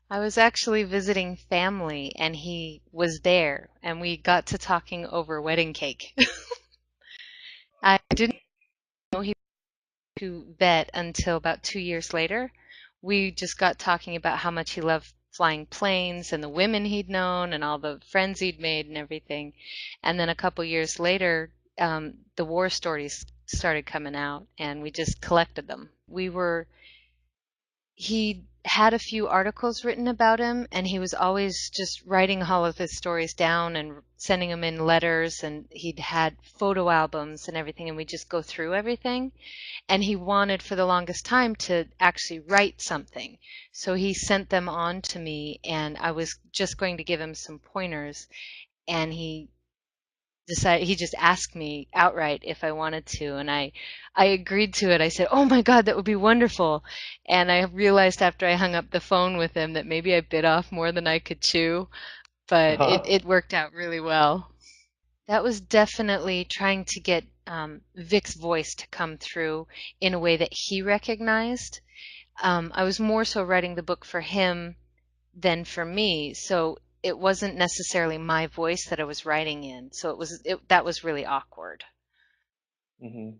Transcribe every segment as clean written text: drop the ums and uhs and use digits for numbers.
I was actually visiting family and he was there and we got to talking over wedding cake. I didn't know he was to vet until about 2 years later. We just got talking about how much he loved flying planes and the women he'd known and all the friends he'd made and everything. And then a couple years later, the war stories started coming out and we just collected them. He had a few articles written about him, and he was always just writing all of his stories down and sending them in letters, and he'd had photo albums and everything, and we just go through everything. And he wanted for the longest time to actually write something. So he sent them on to me, and I was just going to give him some pointers, and he just asked me outright if I wanted to, and I agreed to it. I said, "Oh my God, that would be wonderful." And I realized after I hung up the phone with him that maybe I bit off more than I could chew, but Uh-huh. it worked out really well. That was definitely trying to get Vic's voice to come through in a way that he recognized. I was more so writing the book for him than for me, so it wasn't necessarily my voice that I was writing in. So that was really awkward. Hmm.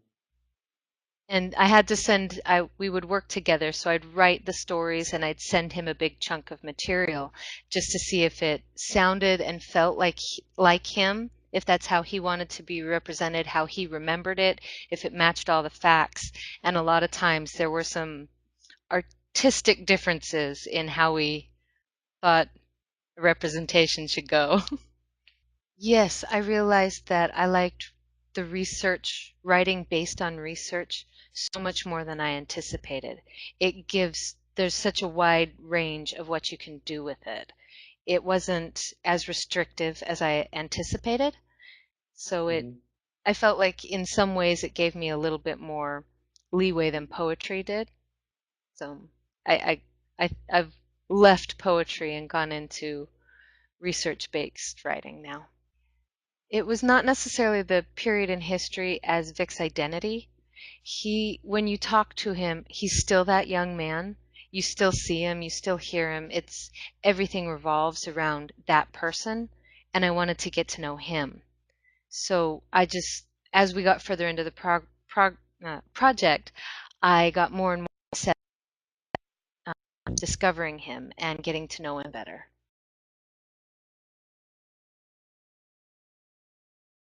And I had to send I we would work together, so I'd write the stories and I'd send him a big chunk of material just to see if it sounded and felt like him, if that's how he wanted to be represented, how he remembered it, if it matched all the facts. And a lot of times there were some artistic differences in how we thought a representation should go. Yes, I realized that I liked the research, writing based on research, so much more than I anticipated. There's such a wide range of what you can do with it. It wasn't as restrictive as I anticipated, so Hmm. I felt like in some ways it gave me a little bit more leeway than poetry did. So I've left poetry and gone into research-based writing now. It was not necessarily the period in history as Vic's identity. When you talk to him, he's still that young man. You still see him, you still hear him. Everything revolves around that person, and I wanted to get to know him. So as we got further into the project, I got more and more set on discovering him and getting to know him better.